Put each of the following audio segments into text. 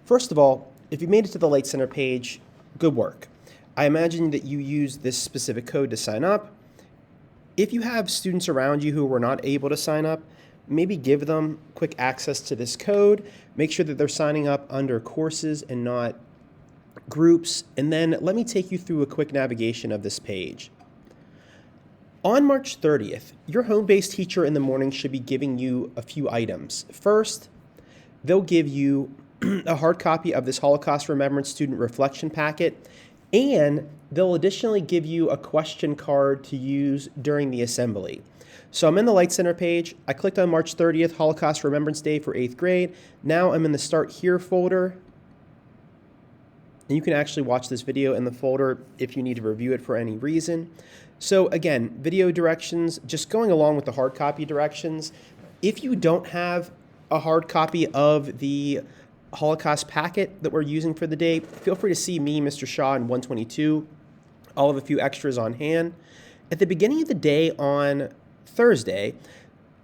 First of all, if you made it to the Light Center page, good work. I imagine that you used this specific code to sign up. If you have students around you who were not able to sign up, maybe give them quick access to this code. Make sure that they're signing up under courses and not groups. And then let me take you through a quick navigation of this page. On March 30th, your home-based teacher in the morning should be giving you a few items. First, they'll give you a hard copy of this Holocaust Remembrance Student Reflection Packet, and they'll additionally give you a question card to use during the assembly. So I'm in the Light Center page. I clicked on March 30th, Holocaust Remembrance Day for 8th grade. Now I'm in the Start Here folder. And you can actually watch this video in the folder if you need to review it for any reason. So again, video directions, just going along with the hard copy directions. If you don't have a hard copy of the Holocaust packet that we're using for the day, feel free to see me, Mr. Shaw, in 122. I'll have a few extras on hand. At the beginning of the day on Thursday,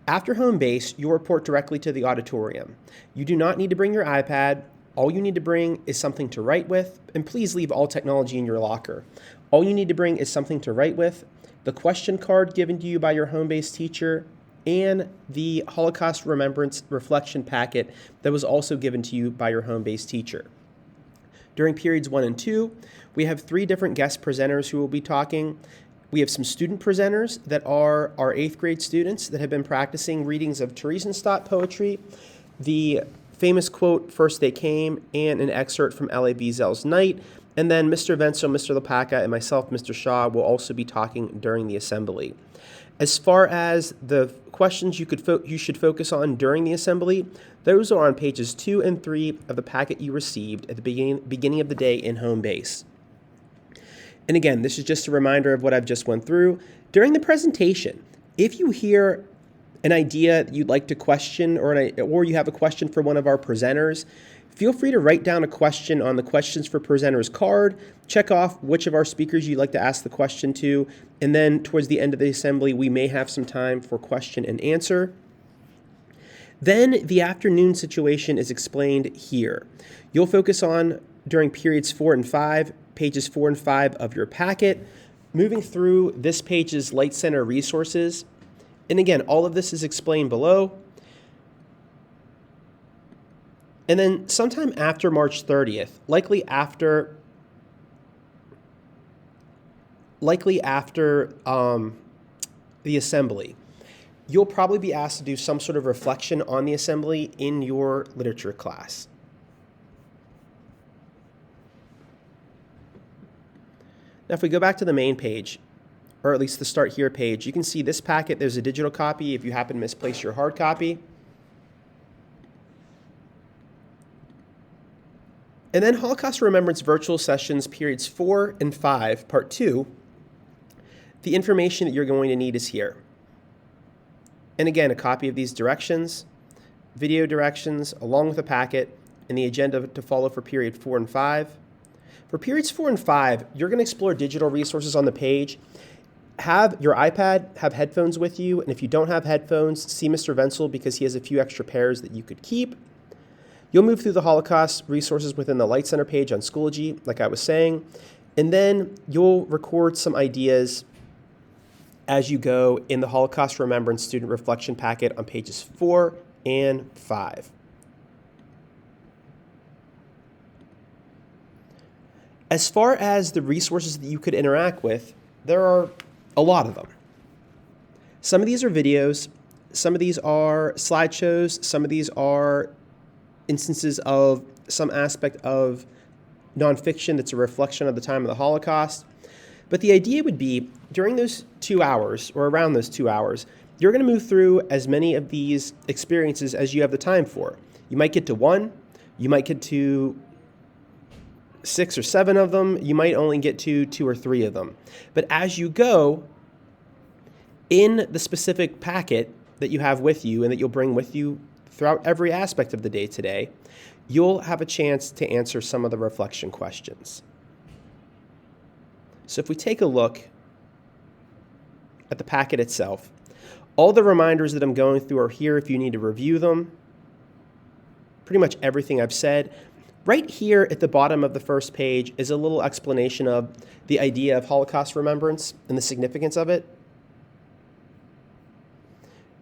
after home base, you'll report directly to the auditorium. You do not need to bring your iPad. All you need to bring is something to write with, and please leave all technology in your locker. All you need to bring is something to write with, the question card given to you by your home-based teacher, and the Holocaust Remembrance Reflection Packet that was also given to you by your home-based teacher. During periods 1 and 2, we have 3 different guest presenters who will be talking. We have some student presenters that are our 8th grade students that have been practicing readings of Theresienstadt poetry, the famous quote, "First They Came," and an excerpt from Elie Wiesel's Night. And then Mr. Wenzel, Mr. Lepaka, and myself, Mr. Shaw, will also be talking during the assembly. As far as the questions you should focus on during the assembly, those are on pages 2 and 3 of the packet you received at the beginning of the day in home base. And again, this is just a reminder of what I've just went through. During the presentation, if you hear an idea that you'd like to question or you have a question for one of our presenters, feel free to write down a question on the Questions for Presenters card, check off which of our speakers you'd like to ask the question to, and then towards the end of the assembly, we may have some time for question and answer. Then the afternoon situation is explained here. You'll focus on, during periods 4 and 5, pages 4 and 5 of your packet, moving through this page's Light Center resources. And again, all of this is explained below. And then sometime after March 30th, likely after the assembly, you'll probably be asked to do some sort of reflection on the assembly in your literature class. Now, if we go back to the main page, or at least the Start Here page, you can see this packet. There's a digital copy if you happen to misplace your hard copy. And then Holocaust Remembrance Virtual Sessions, periods 4 and 5, part 2, the information that you're going to need is here. And again, a copy of these directions, video directions, along with a packet, and the agenda to follow for period 4 and 5. For periods 4 and 5, you're going to explore digital resources on the page. Have your iPad, have headphones with you, and if you don't have headphones, see Mr. Wenzel because he has a few extra pairs that you could keep. You'll move through the Holocaust resources within the Light Center page on Schoology, like I was saying, and then you'll record some ideas as you go in the Holocaust Remembrance Student Reflection Packet on pages 4 and 5. As far as the resources that you could interact with, there are a lot of them. Some of these are videos, some of these are slideshows, some of these are instances of some aspect of nonfiction that's a reflection of the time of the Holocaust. But the idea would be, during those 2 hours, or around those 2 hours, you're going to move through as many of these experiences as you have the time for. You might get to 1, you might get to 6 or 7 of them, you might only get to 2 or 3 of them. But as you go, in the specific packet that you have with you and that you'll bring with you throughout every aspect of the day today, you'll have a chance to answer some of the reflection questions. So if we take a look at the packet itself, all the reminders that I'm going through are here if you need to review them. Pretty much everything I've said. Right here at the bottom of the first page is a little explanation of the idea of Holocaust remembrance and the significance of it.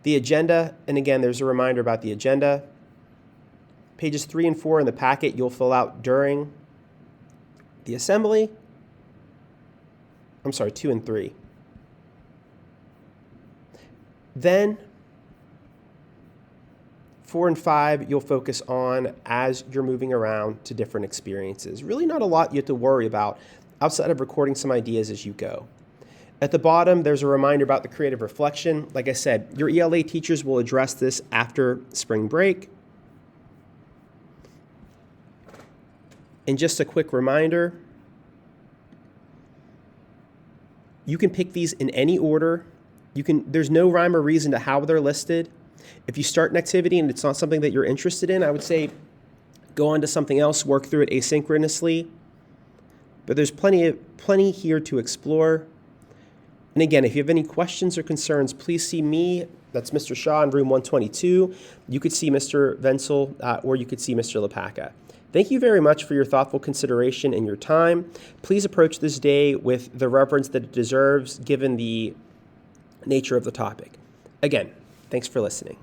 The agenda, and again, there's a reminder about the agenda. Pages 3 and 4 in the packet you'll fill out during the assembly. I'm sorry, 2 and 3. Then 4 and 5 you'll focus on as you're moving around to different experiences. Really not a lot you have to worry about outside of recording some ideas as you go. At the bottom, there's a reminder about the creative reflection. Like I said, your ELA teachers will address this after spring break. And just a quick reminder, you can pick these in any order. There's no rhyme or reason to how they're listed. If you start an activity and it's not something that you're interested in, I would say go on to something else, work through it asynchronously. But there's plenty here to explore. And again, if you have any questions or concerns, please see me. That's Mr. Shaw in room 122. You could see Mr. Wenzel or you could see Mr. Lepaka. Thank you very much for your thoughtful consideration and your time. Please approach this day with the reverence that it deserves given the nature of the topic. Again, thanks for listening.